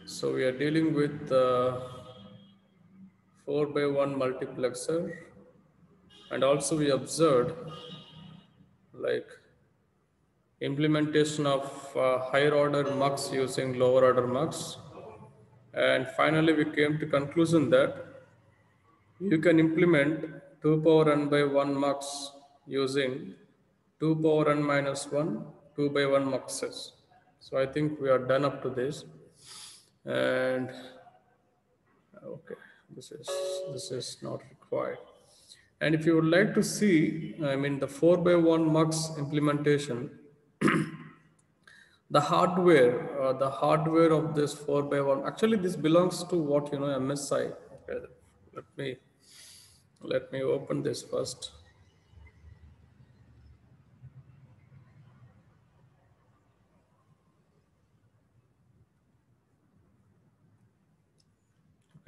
So we are dealing with 4x1 multiplexer, and also we observed like implementation of higher order mux using lower order mux, and finally we came to conclusion that you can implement 2 power n by 1 mux using 2 power n minus 1 2 by 1 muxes. So I think we are done up to this, and okay, this is not required. And if you would like to see, I mean, the 4 by 1 mux implementation, the hardware of this 4 by 1, actually this belongs to what, MSI. Okay, let me open this first.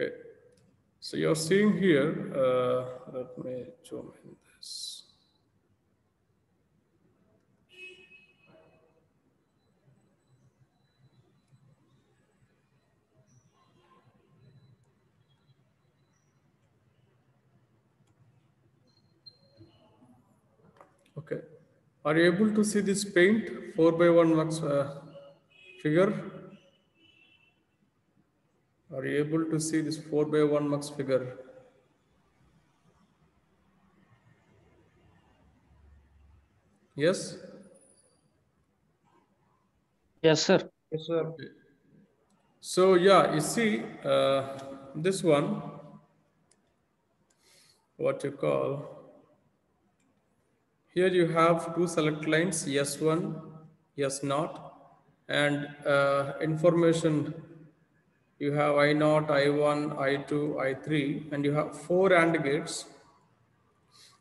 Okay, so you're seeing here, let me zoom in this. Okay, are you able to see this paint 4 by 1 mux figure? Are you able to see this 4 by 1 mux figure? Yes? Yes, sir. Yes, sir. Okay. So yeah, you see this one, what you call, here you have two select lines, S1, S0, and information, you have I0, I1, I2, I3, and you have four AND gates.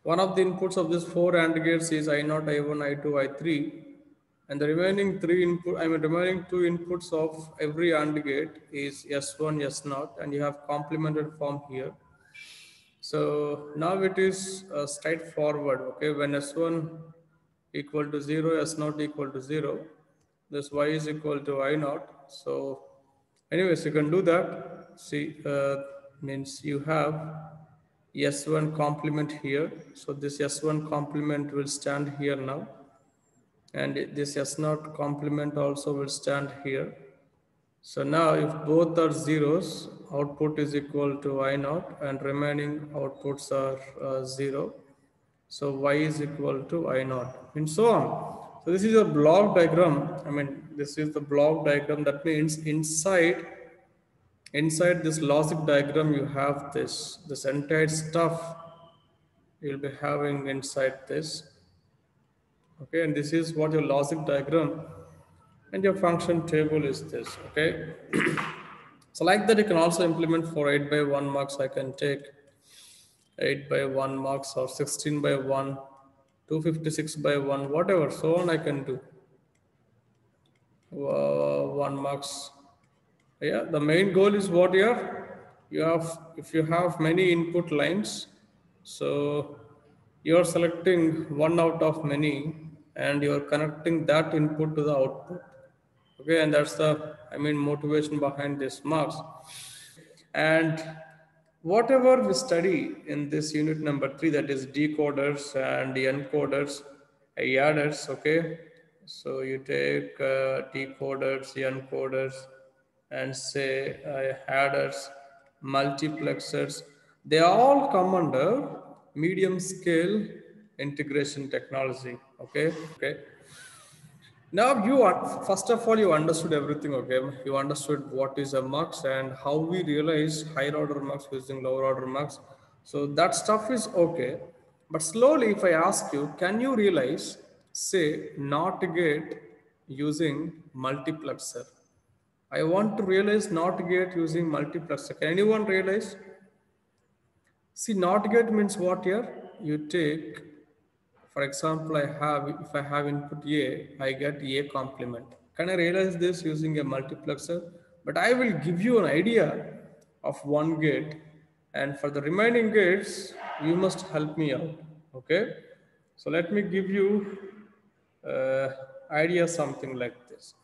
One of the inputs of this four AND gates is I0, I1, I2, I3, and the remaining remaining two inputs of every AND gate is S1, S0, and you have complemented form here. So now it is straightforward. Okay, when S1 equal to 0, S0 equal to 0, this Y is equal to I0. So anyways, you can do that. See, means you have S1 complement here. So this S1 complement will stand here now. And this S0 complement also will stand here. So now if both are zeros, output is equal to I0 and remaining outputs are 0. So Y is equal to I0 and so on. So this is a block diagram. I mean, this is the block diagram. That means inside this logic diagram, you have this entire stuff you'll be having inside this. Okay, and this is what your logic diagram, and your function table is this. Okay. So like that, you can also implement for 8 by 1 mux. I can take 8 by 1 mux or 16 by 1, 256 by 1, whatever, so on I can do. 1 mux. Yeah, the main goal is what here? You have, if you have many input lines, so you're selecting one out of many and you're connecting that input to the output. Okay, and that's the, motivation behind this mux. And whatever we study in this unit number 3, that is decoders and encoders, adders, okay? So you take decoders, encoders, and say adders, multiplexers. They all come under medium scale integration technology, okay? Okay. Now first of all, you understood everything, okay? You understood what is a mux and how we realize higher order mux using lower order mux. So that stuff is okay. But slowly, if I ask you, can you realize, say, NOT gate using multiplexer? I want to realize NOT gate using multiplexer. Can anyone realize? See, NOT gate means what here? You take, for example, if I have input A, I get A complement. Can I realize this using a multiplexer? But I will give you an idea of one gate, and for the remaining gates, you must help me out. Okay? So let me give you idea something like this.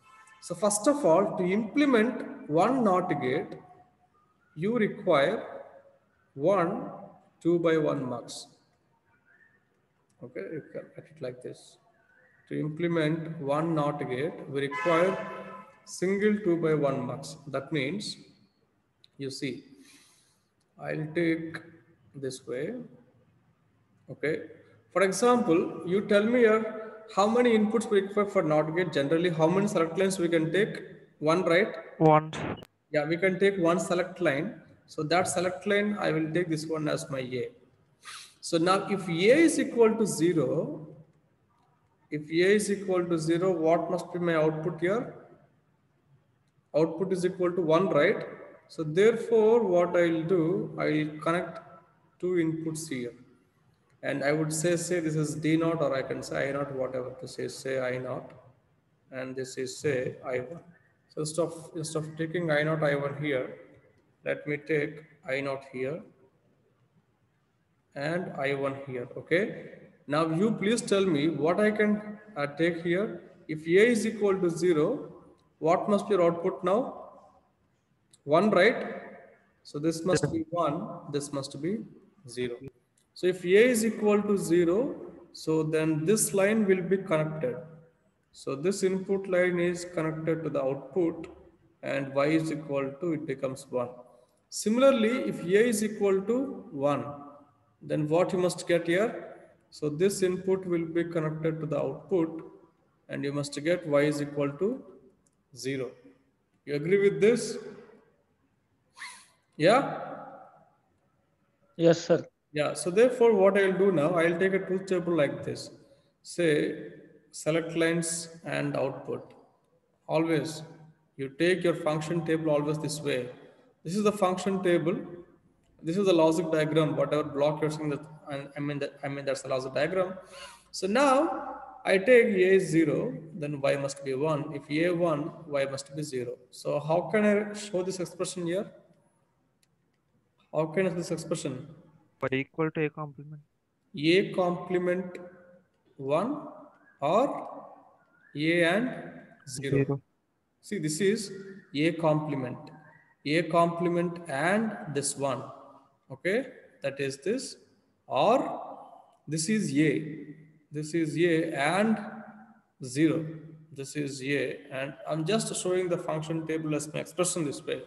So first of all, to implement one NOT gate, you require one 2 by 1 mux. Okay, you can write it like this. To implement one NOT gate, we require single 2 by 1 mux. That means, you see, I'll take this way. Okay. For example, you tell me here how many inputs we require for NOT gate. Generally, how many select lines we can take? One, right? One. Yeah, we can take one select line. So that select line, I will take this one as my A. So now if A is equal to 0, if A is equal to 0, what must be my output here? Output is equal to 1, right? So therefore, what I'll do, I'll connect two inputs here. And I would say this is D naught, or I can say I naught, whatever this is, say I naught. And this is say I1. So instead of taking I naught, I1 here, let me take I naught here and I1 here, okay? Now you please tell me what I can take here. If A is equal to 0, what must be your output now? 1, right? So this must be 1, this must be 0. So if A is equal to 0, so then this line will be connected. So this input line is connected to the output, and Y is equal to, it becomes 1. Similarly, if A is equal to 1, then what you must get here? So this input will be connected to the output, and you must get Y is equal to 0. You agree with this? Yeah? Yes, sir. Yeah, so therefore what I'll do now, I'll take a truth table like this. Say, select lines and output. Always, you take your function table always this way. This is the function table. This is the logic diagram, whatever block you're seeing, that I mean that's the logic diagram. So now I take A is 0, then Y must be 1. If A 1, Y must be 0. So how can I show this expression here? How can I show this expression? Y equal to A complement. A complement 1 or A and 0. 0. See, this is A complement. A complement and this one. Okay, that is this. Or this is A. This is A and 0. This is A, and I'm just showing the function table as my expression this way.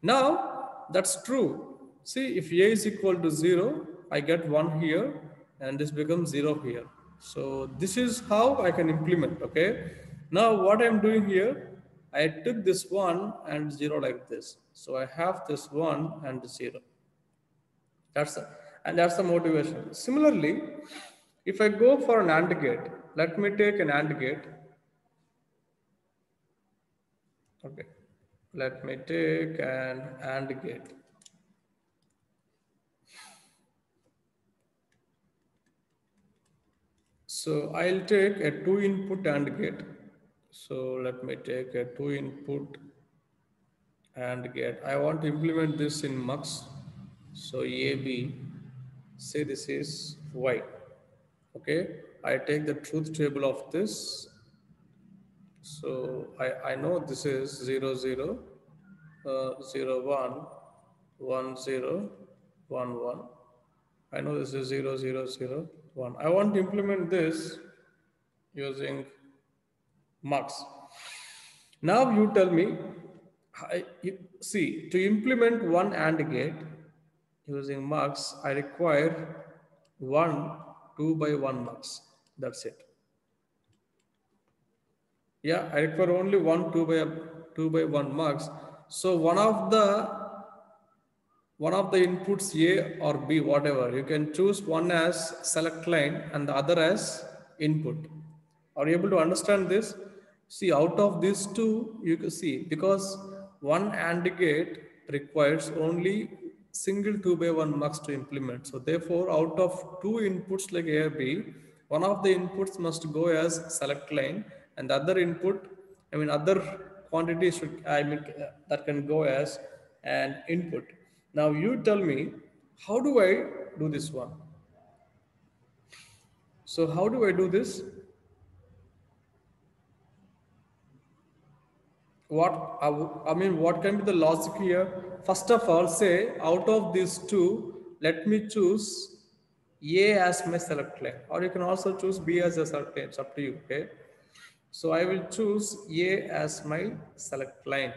Now, that's true. See, if A is equal to 0, I get 1 here, and this becomes 0 here. So this is how I can implement, okay? Now, what I'm doing here, I took this 1 and 0 like this. So I have this 1 and 0. That's the motivation. Similarly, if I go for an AND gate, let me take an AND gate. Okay, let me take an AND gate. So I'll take a 2 input AND gate. So let me take a 2 input AND gate. I want to implement this in MUX. So AB, say this is Y. Okay, I take the truth table of this. So I know this is 0, 0, 0, 1, 1, 0, 1, 1. I know this is 0, 0, 0, 1. I want to implement this using MUX. Now you tell me, see, to implement one AND gate using MUX, I require one 2 by 1 MUX. That's it. Yeah, I require only one 2 by 1 MUX. So one of the inputs A or B, whatever, you can choose one as select line and the other as input. Are you able to understand this? See, out of these two, you can see, because one AND gate requires only single 2 by 1 mux to implement. So therefore, out of two inputs like A or B, one of the inputs must go as select line, and the other input, other quantity should, that can go as an input. Now you tell me, how do I do this one? So how do I do this? I mean, what can be the logic here? First of all, say out of these two, let me choose A as my select line, or you can also choose B as a select line. It's up to you. Okay. So I will choose A as my select line.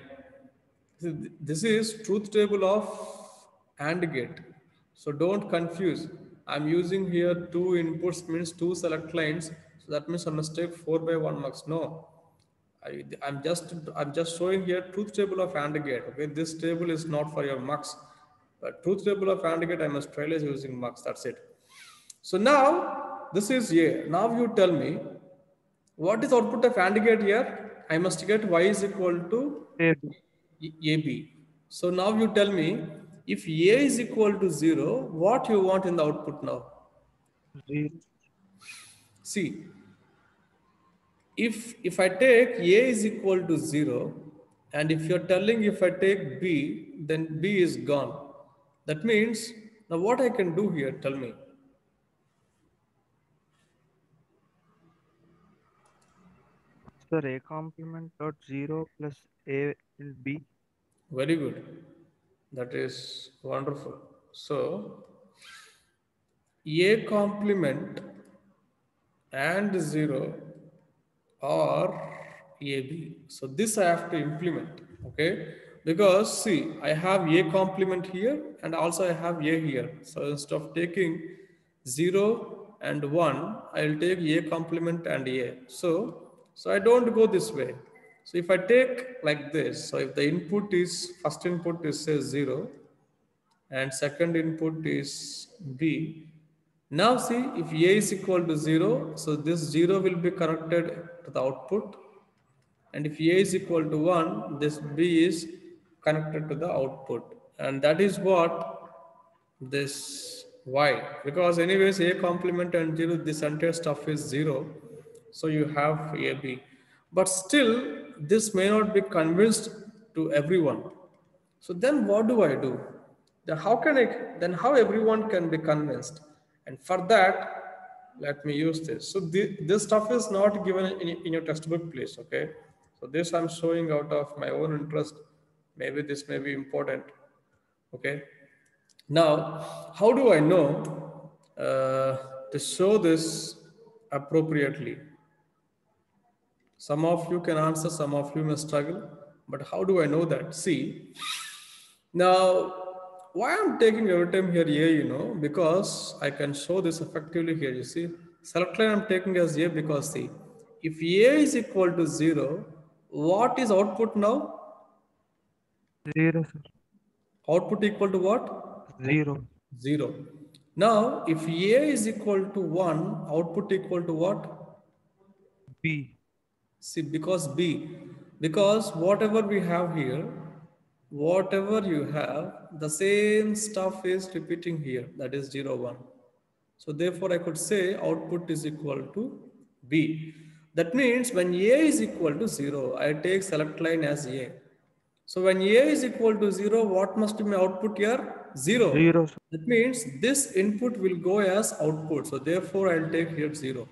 This is truth table of AND gate. So don't confuse. I'm using here two inputs means two select lines. So that means I must take 4 by 1 marks. No. I'm just showing here truth table of AND gate. Okay, this table is not for your marks. But truth table of AND gate I must trialize using marks. That's it. So now this is A. Now you tell me what is output of AND gate here? I must get y is equal to AB. AB. So now you tell me if A is equal to 0, what you want in the output now? 0. See, if I take A is equal to 0, and if you're telling if I take B, then B is gone. That means, now what I can do here, tell me. Sir, A complement dot 0 plus A in B. Very good. That is wonderful. So, A complement and 0 or AB. So this I have to implement, okay? Because see, I have A complement here and also I have A here. So instead of taking 0 and 1, I'll take A complement and A. So I don't go this way. So if I take like this, so if the input is, first input is say 0 and second input is B. Now see, if A is equal to 0, so this 0 will be connected to the output. And if A is equal to 1, this B is connected to the output. And that is what this Y. Because anyways, A complement and 0, this entire stuff is 0. So you have AB. But still, this may not be convinced to everyone. So then what do I do? Then how everyone can be convinced? And for that, let me use this. So this stuff is not given in your textbook, please, okay? So this I'm showing out of my own interest. Maybe this may be important, okay? Now, how do I know to show this appropriately? Some of you can answer, some of you may struggle, but how do I know that? See, now, why I'm taking every time here A, because I can show this effectively here, you see. Select line I'm taking as A because see, if A is equal to 0, what is output now? 0, sir. Output equal to what? 0. 0. Now, if A is equal to 1, output equal to what? B. See, because whatever we have here, whatever you have, the same stuff is repeating here, that is 0, 1. So therefore I could say output is equal to B. That means when A is equal to 0, I take select line as A. So when A is equal to 0, what must be my output here? 0. 0, sir. That means this input will go as output. So therefore I'll take here 0.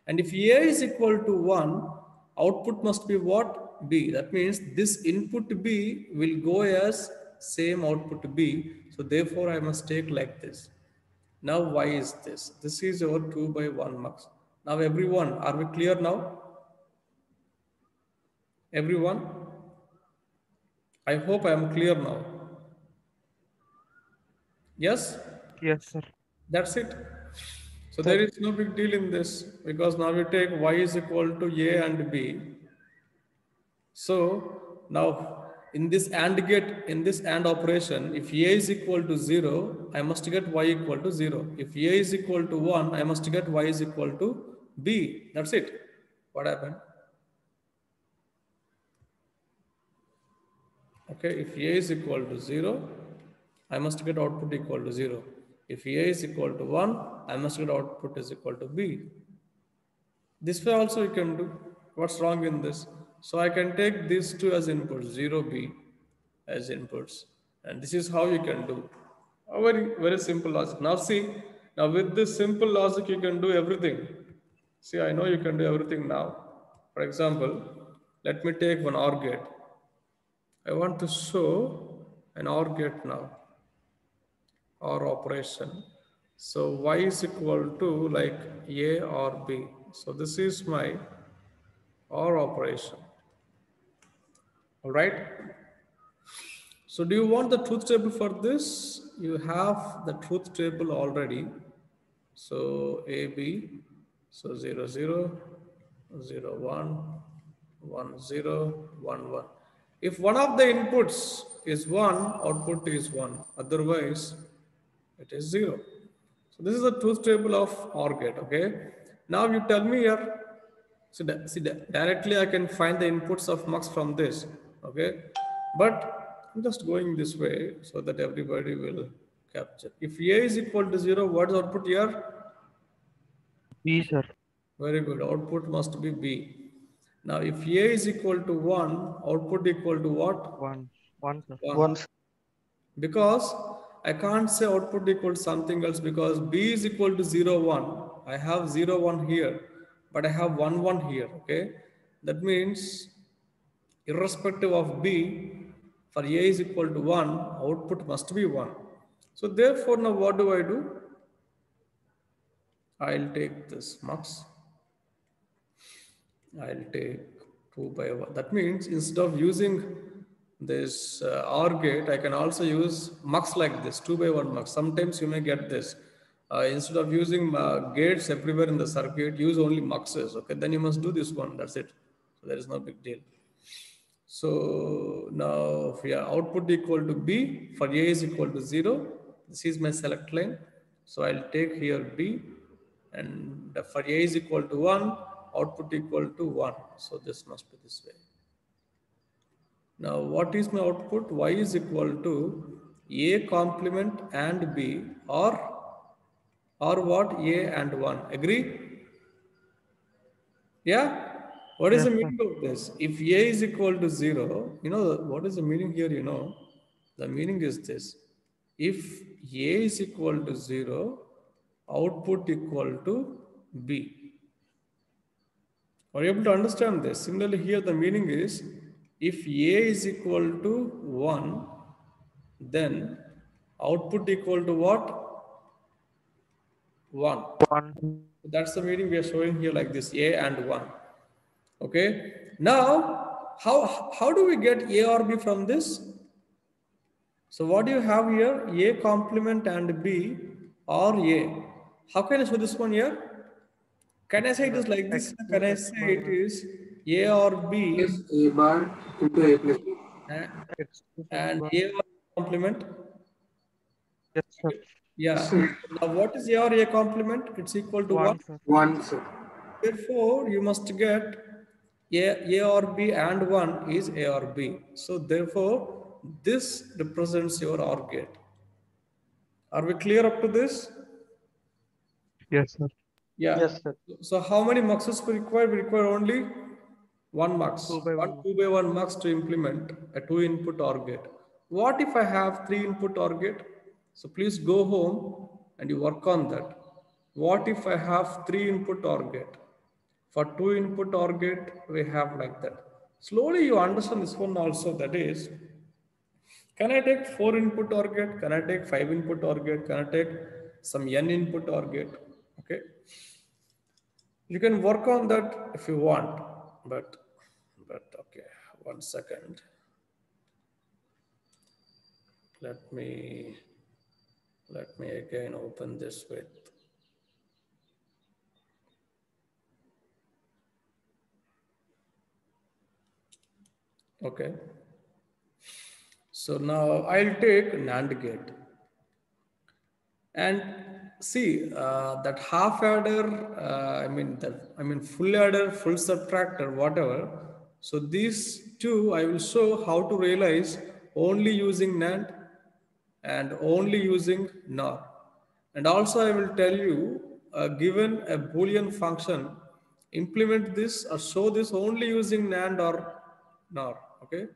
And if A is equal to 1, output must be what? B. That means this input B will go as same output B. So therefore I must take like this. Now why is this? This is your 2 by 1 marks. Now everyone, are we clear now? Everyone? I hope I am clear now. Yes? Yes, sir. That's it. So there is no big deal in this because now we take y is equal to A and B. So now in this AND gate, in this AND operation, if A is equal to 0, I must get y equal to 0. If A is equal to 1, I must get y is equal to B. That's it. What happened? Okay, if A is equal to 0, I must get output equal to 0. If A is equal to 1, I must get output is equal to B. This way also you can do. What's wrong in this? So I can take these two as inputs, 0, B as inputs. And this is how you can do. A very, very simple logic. Now see, now with this simple logic, you can do everything. See, I know you can do everything now. For example, let me take one OR gate. I want to show an OR gate now, OR operation. So y is equal to like A or B. So this is my OR operation. All right. So do you want the truth table for this? You have the truth table already. So AB, so 0, 0, 0, 1, 1, 0, 1, 1. If one of the inputs is 1, output is 1. Otherwise, it is 0. So this is the truth table of OR gate, okay? Now you tell me here, directly I can find the inputs of mux from this, okay? But I'm just going this way so that everybody will capture. If A is equal to 0, what is output here? B, sir. Very good. Output must be B. Now, if A is equal to 1, output equal to what? 1. 1, sir. 1. Once. Because I can't say output equal to something else because B is equal to 0, 1. I have 0, 1 here, but I have 1, 1 here, okay? That means irrespective of B, for A is equal to 1, output must be 1. So therefore, now what do I do? I'll take this mux. I'll take 2 by 1. That means instead of using this OR gate, I can also use mux like this, 2 by 1 mux. Sometimes you may get this. Instead of using gates everywhere in the circuit, use only muxes. Okay, then you must do this one. That's it. So there is no big deal. So now, if output equal to B, for A is equal to 0, this is my select line. So I'll take here B, and for A is equal to 1, output equal to 1. So this must be this way. Now, what is my output? Y is equal to A complement and B, or what? A and 1. Agree? Yeah? What is Yes, the sir. meaning of this? If A is equal to 0, you know, what is the meaning here? You know, the meaning is this. If A is equal to 0, output equal to B. Are you able to understand this? Similarly, here the meaning is if A is equal to 1, then output equal to what? 1. 1. That's the meaning we are showing here like this, A and 1. Okay. Now, how do we get A or B from this? So what do you have here? A complement and B or A. How can I show this one here? Can I say it is like this? X Can plus I X say bar. it is A or B Plus A bar into A plus B. X plus X and bar. A or complement? Yes, sir. Yeah. Sir, Now what is A or A complement? It's equal to 1. 1, sir. 1, sir. Therefore, you must get A or B and 1 is A or B. So therefore, this represents your OR gate. Are we clear up to this? Yes, sir. Yeah. Yes, sir. So how many muxes we require? We require only one mux. 2 by 1. 2 by 1 mux to implement a 2-input OR gate. What if I have 3-input OR gate? So please go home and you work on that. What if I have 3-input OR gate? For 2-input OR gate, we have like that. Slowly you understand this one also. That is, can I take 4-input OR gate? Can I take 5-input OR gate? Can I take some n-input OR gate? Okay. You can work on that if you want, but okay, 1 second. Let me again open this with. Okay. So now I'll take NAND gate. And see that half adder, full adder, full subtractor, whatever. So these two, I will show how to realize only using NAND and only using NOR. And also I will tell you, given a Boolean function, implement this or show this only using NAND or NOR. Okay.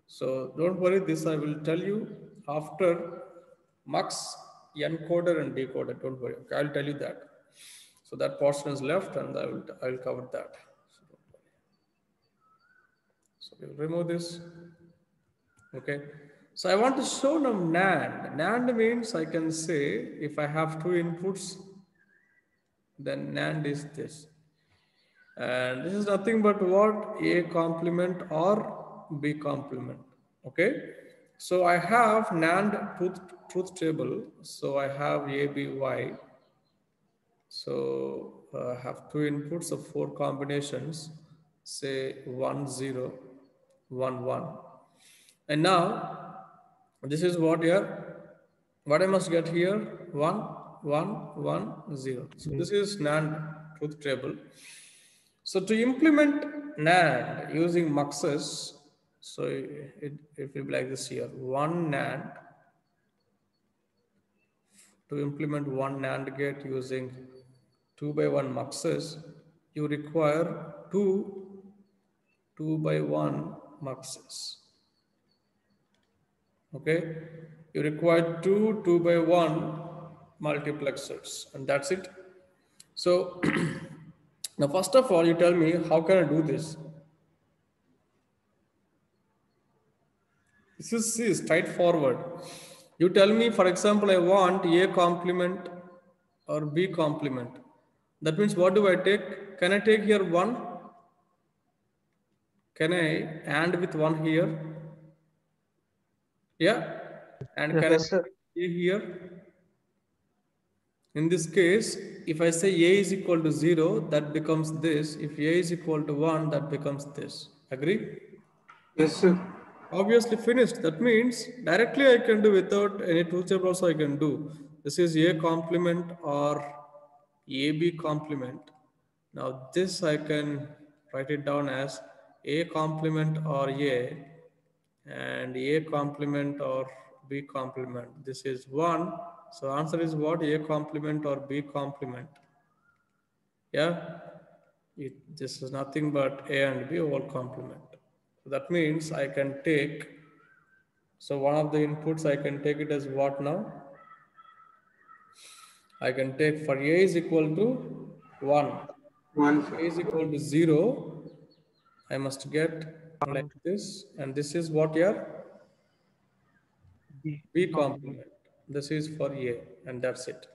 So don't worry, this I will tell you after mux, encoder and decoder. Don't worry, okay, I'll tell you that. So that portion is left and I will cover that. So don't worry. So we'll remove this. Okay. So I want to show now NAND. NAND means I can say if I have two inputs, then NAND is this. And this is nothing but what? A complement or B complement. Okay. So I have NAND truth table. So I have A, B, Y. So I have two inputs of four combinations, say 1, 0, 1, 1. And now this is what here, what I must get here, 1, 1, 1, 0. So this is NAND truth table. So to implement NAND using muxes, so it will be like this here, one NAND, to implement one NAND gate using 2 by 1 muxes, you require two 2 by 1 muxes. Okay, you require two 2 by 1 multiplexers, and that's it. So now first of all, you tell me how can I do this? This is straightforward. You tell me, for example, I want A complement or B complement. That means what do I take? Can I take here 1? Can I AND with 1 here? Yeah. And can I Yes, sir. take A here? In this case, if I say A is equal to 0, that becomes this. If A is equal to 1, that becomes this. Agree? Yes, sir. Obviously finished. That means directly I can do without any truth table also I can do. This is A complement or AB complement. Now this I can write it down as A complement or A and A complement or B complement. This is 1. So answer is what? A complement or B complement. Yeah, this is nothing but A and B whole complement. So that means I can take, so one of the inputs I can take it as what now? I can take for A is equal to 1. 1, A sir. is equal to 0. I must get like this, and this is what here? B complement. This is for A, and that's it.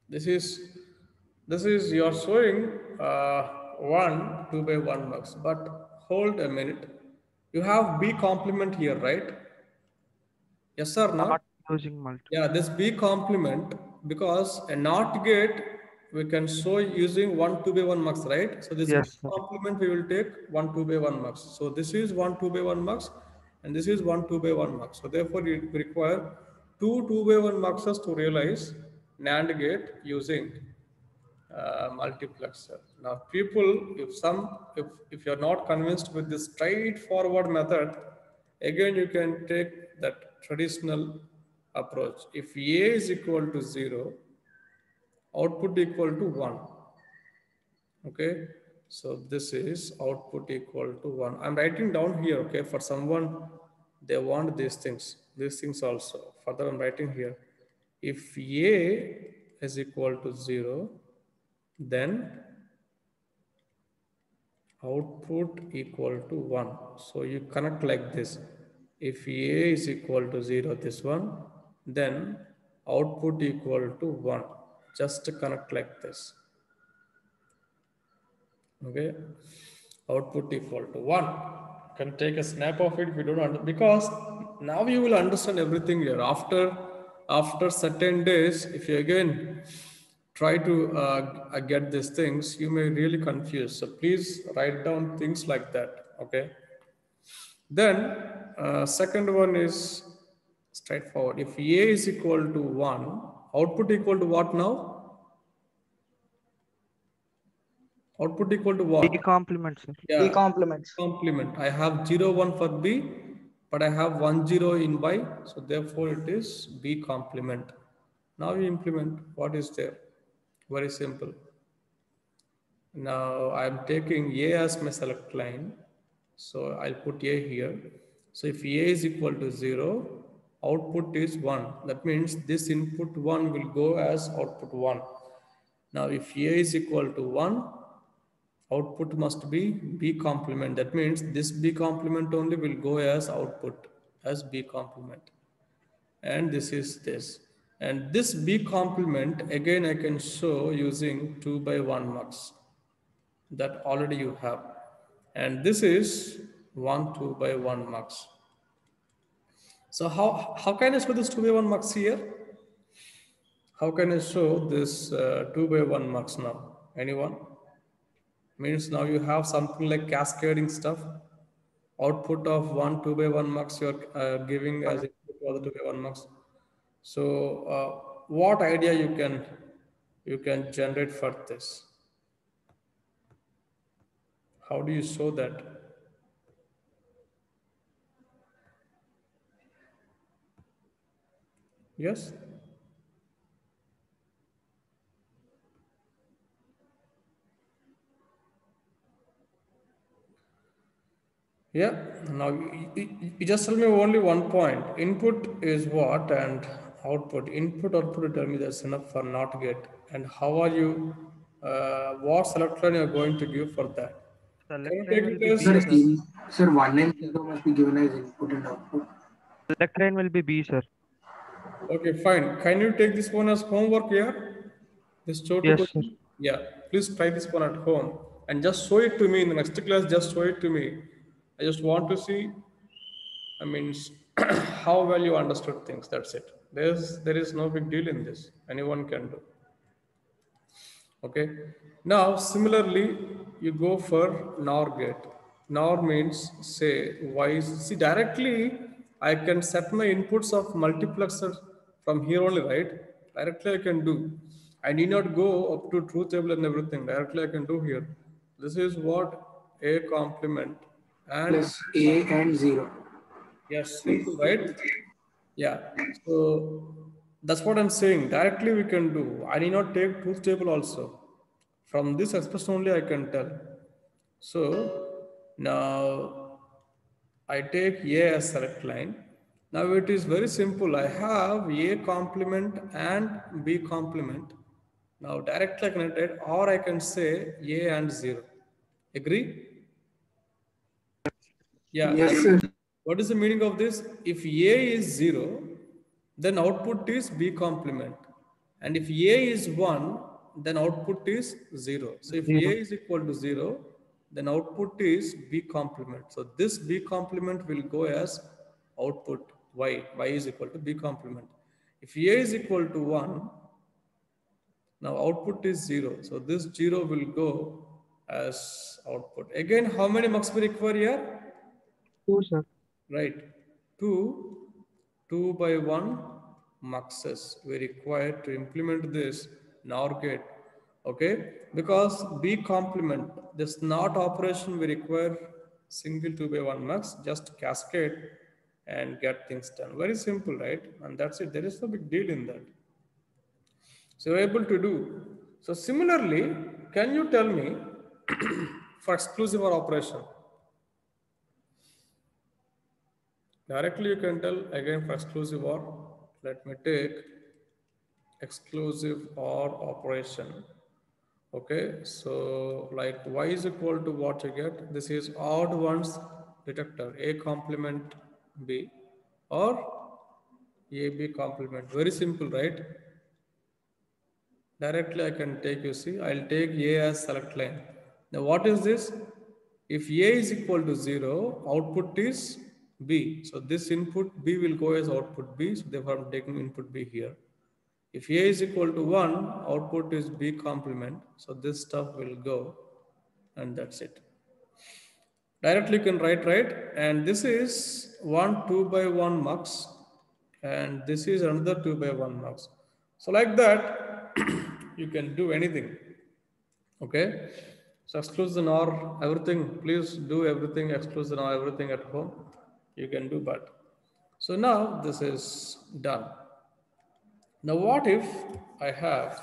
This is you're showing 1 2 by 1 mux, but hold a minute. You have B complement here, right? Yes or no? Not using multiple. Yeah, this B complement, because a NOT gate we can show using 1 2 by 1 mux, right? So this B Yes, sir. complement we will take 1 2 by 1 mux. So this is 1 2 by 1 mux, and this is 1 2 by 1 mux. So therefore we require two 2 by 1 muxes to realize NAND gate using multiplexer. Now people, if you're not convinced with this straightforward method, again you can take that traditional approach. If A is equal to 0, output equal to 1. Okay, so this is output equal to 1. I'm writing down here. Okay, for someone they want these things also. Further I'm writing here, if A is equal to 0, then output equal to 1. So you connect like this. If A is equal to 0, this one, then output equal to 1. Just connect like this. Okay, output equal to 1. You can take a snap of it if you don't understand, because now you will understand everything here. After certain days, if you again try to get these things, you may really confuse. So please write down things like that. Okay. Then second one is straightforward. If A is equal to 1, output equal to what now? Output equal to what? B complement, sir. Yeah, B complements. complement. I have 0 1 for B, but I have 1 0 in Y, so therefore it is B complement. Now you implement what is there. Very simple. Now I'm taking A as my select line, so I'll put A here. So if A is equal to 0, output is 1. That means this input 1 will go as output 1. Now if A is equal to 1, output must be B complement. That means this B complement only will go as output as B complement. And this is this. And this B complement, again, I can show using 2 by 1 mux that already you have. And this is 1 2 by 1 mux. So how can I show this 2 by 1 mux here? How can I show this 2 by 1 mux now? Anyone? Means now you have something like cascading stuff. Output of 1 2 by 1 mux you're giving as input to the 2 by 1 mux. So what idea you can generate for this? How do you show that? Yes? Yeah, now you just tell me only one point. Input is what and output. Input, output, tell me that's enough for not get. And how are you, what select line you are going to give for that? Can you Select take line will it be as, B, Sir, sir. sir, 1 and 0 must be given as input and output. Select line will be B, sir. okay, fine. Can you take this one as homework here? This show to Yes, sir. question? Yeah, please try this one at home and just show it to me in the next class. Just show it to me. I just want to see, I mean, how well you understood things. That's it. There is no big deal in this. Anyone can do. Okay. Now, similarly, you go for NOR gate. NOR means say Y. See, directly I can set my inputs of multiplexer from here only, right? Directly I can do. I need not go up to truth table and everything. Directly I can do here. This is what A complement and Plus A and 0. yes, simple, right? Yeah. So that's what I'm saying. Directly we can do. I need not take truth table also. From this expression only I can tell. So now I take A as select line. Now it is very simple. I have A complement and B complement. Now directly I can write or I can say A and 0. Agree? Yeah. Yes, sir. What is the meaning of this? If A is 0, then output is B complement. And if A is 1, then output is 0. So if 0. A is equal to 0, then output is B complement. So this B complement will go as output Y. Y is equal to B complement. If A is equal to 1, now output is 0. So this 0 will go as output. Again, how many mux we require here? 2, sir. Right. 2 by 1 muxes we require to implement this NOR gate. Okay. Because B complement, this NOT operation we require single 2 by 1 mux, just cascade and get things done. Very simple, right? And that's it. There is no big deal in that. So you're able to do. So similarly, can you tell me for exclusive OR operation? Directly you can tell again for exclusive OR. Let me take exclusive OR operation. Okay, so like Y is equal to what you get. This is odd ones detector, A complement B or AB complement. Very simple, right? Directly I can take, you see, I'll take A as select line. Now what is this? If A is equal to 0, output is B. So this input B will go as output B. So therefore I'm taking input B here. If A is equal to 1, output is B complement. So this stuff will go and that's it. Directly you can write, right? And this is 1 2 by 1 mux and this is another 2 by 1 mux. So like that, you can do anything. Okay. So exclusion or everything, please do everything, exclusion or everything at home. You can do, but so now this is done. Now what if I have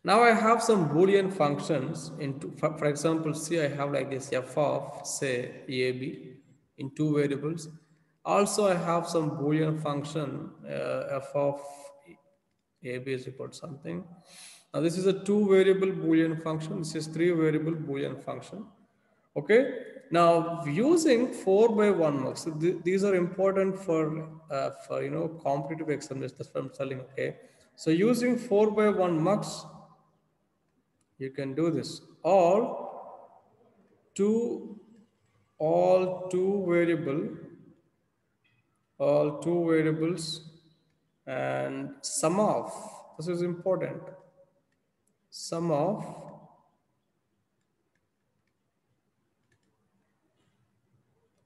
now I have some Boolean functions into, for example, see I have like this f of say AB in 2 variables. Also, I have some Boolean function f of AB is equal to something. Now this is a 2 variable Boolean function. This is 3 variable Boolean function. Okay. Now using 4 by 1 mux. So these are important for competitive examinations. That's what I'm telling. Okay. So using 4 by 1 mux, you can do this. All two variables and sum of, this is important, sum of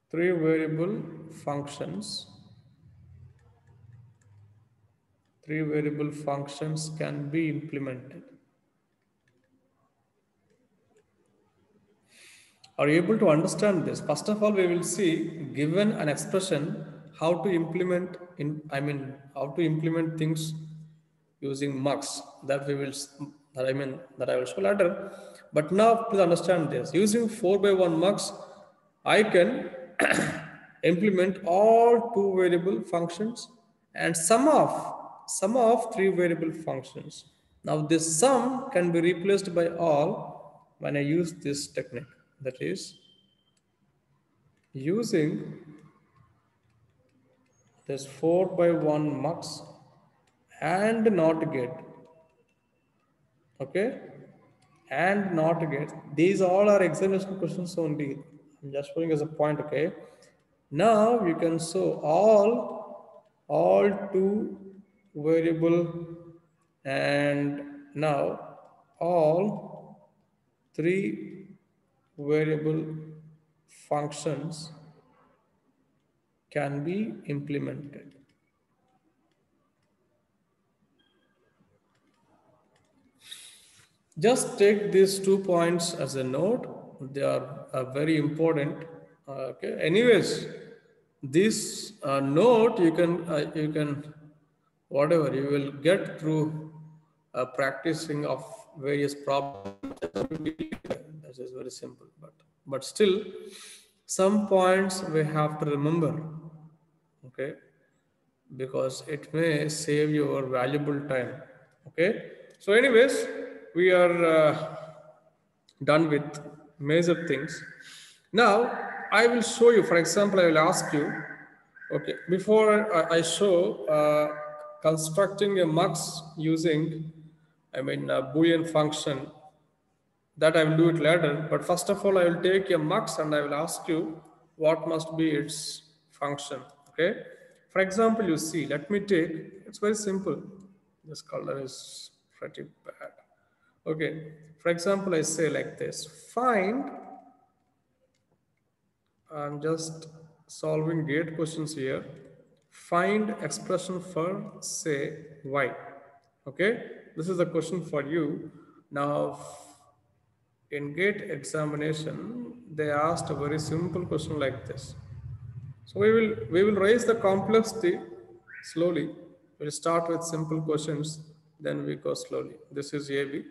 three variable functions can be implemented. Are you able to understand this? First of all, we will see, given an expression, how to implement how to implement things using mux. That I will show later. But now please understand this. Using 4 by 1 mux, I can implement all 2 variable functions and sum of 3 variable functions. Now this sum can be replaced by all when I use this technique. That is, using this 4 by 1 mux and not get, okay, and not get. These all are examination questions only. I'm just showing as a point, okay. Now you can show all 2 variable and now all 3 variable functions can be implemented. Just take these 2 points as a note. They are very important. Okay. Anyways, this note you can whatever you will get through practicing of various problems. That is very simple, but still some points we have to remember. Okay, because it may save your valuable time. Okay, so anyways, we are done with major things. Now I will show you, for example, I will ask you, okay, before I show constructing a mux using a Boolean function, that I will do it later. But first of all, I will take a mux and I will ask you what must be its function. Okay. For example, you see, let me take, it's very simple. This color is pretty bad. Okay. For example, I say like this, find, I'm just solving gate questions here. Find expression for, say, y. Okay. This is a question for you. Now, in gate examination, they asked a very simple question like this. So we will raise the complexity slowly. We'll start with simple questions, then we go slowly. This is AB.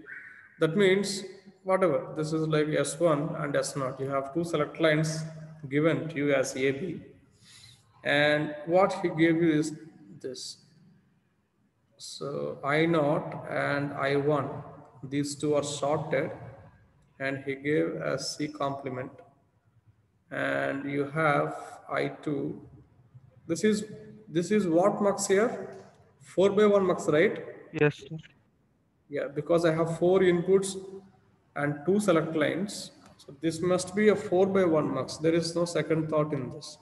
That means whatever. This is like S1 and S0. You have 2 select lines given to you as AB. And what he gave you is this. So I0 and I1, these 2 are sorted, and he gave a C complement. And you have I2. This is what mux here? 4 by 1 mux, right? Yes, sir. Yeah, because I have 4 inputs and 2 select lines. So this must be a 4 by 1 mux. There is no second thought in this.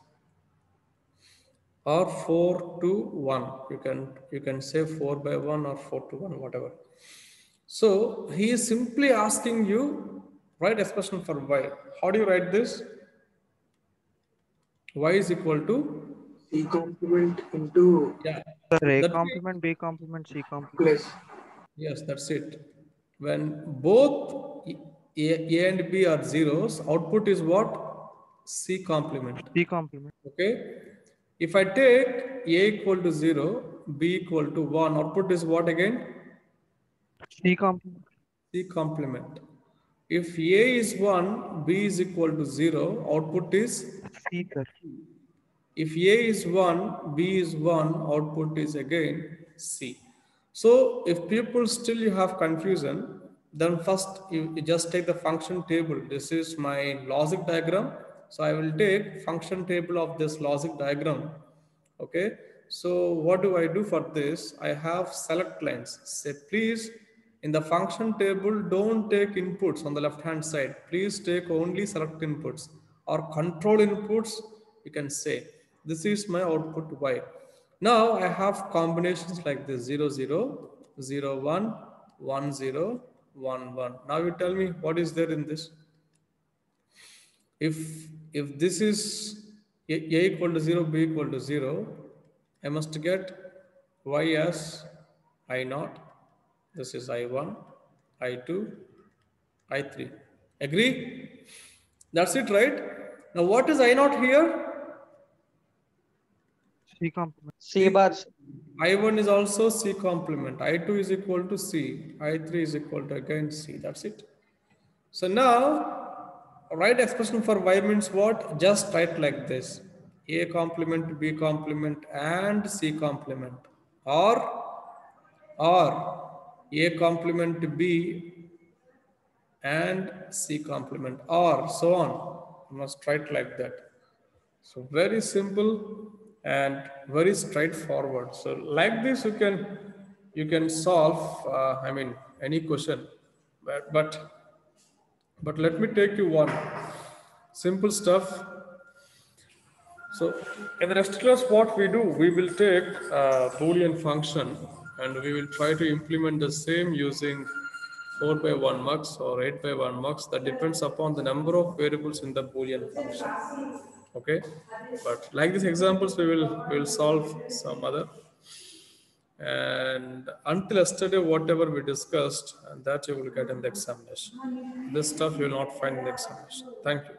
Or 4 to 1. You can say 4 by 1 or 4 to 1, whatever. So he is simply asking you, write expression for y. How do you write this? Y is equal to C complement into Sir, A That complement, B complement, C complement. plus. yes, that's it. When both A and B are zeros, output is what? C complement. C complement. Okay. If I take A equal to 0, B equal to 1, output is what again? C complement. C complement. If A is 1, B is equal to 0, output is C, sir. If A is 1, B is 1, output is again C. So if people still you have confusion, then first you just take the function table. This is my logic diagram. So I will take function table of this logic diagram. Okay. So what do I do for this? I have select lines. Say please in the function table, don't take inputs on the left hand side. Please take only select inputs or control inputs. You can say this is my output Y. Now I have combinations like this 0 0 0 1 1 0 1 1. Now you tell me what is there in this. If this is A equal to 0, B equal to 0, I must get Y as I0. This is I1, I2, I3. Agree? That's it, right? Now what is I0 here? C complement. C bar. I1 is also C complement. I2 is equal to C. I3 is equal to again C. That's it. So now, write expression for Y means what? Just write like this. A complement, B complement and C complement. Or A complement B and C complement or so on. You must write like that. So very simple and very straightforward. So like this you can solve any question, but let me take you one simple stuff. So in the next class, what we do, we will take a Boolean function and we will try to implement the same using 4x1 mux or 8x1 mux. That depends upon the number of variables in the Boolean function. Okay, but like these examples, we will solve some other. And until yesterday, whatever we discussed, and that you will get in the examination. This stuff you will not find in the examination. Thank you.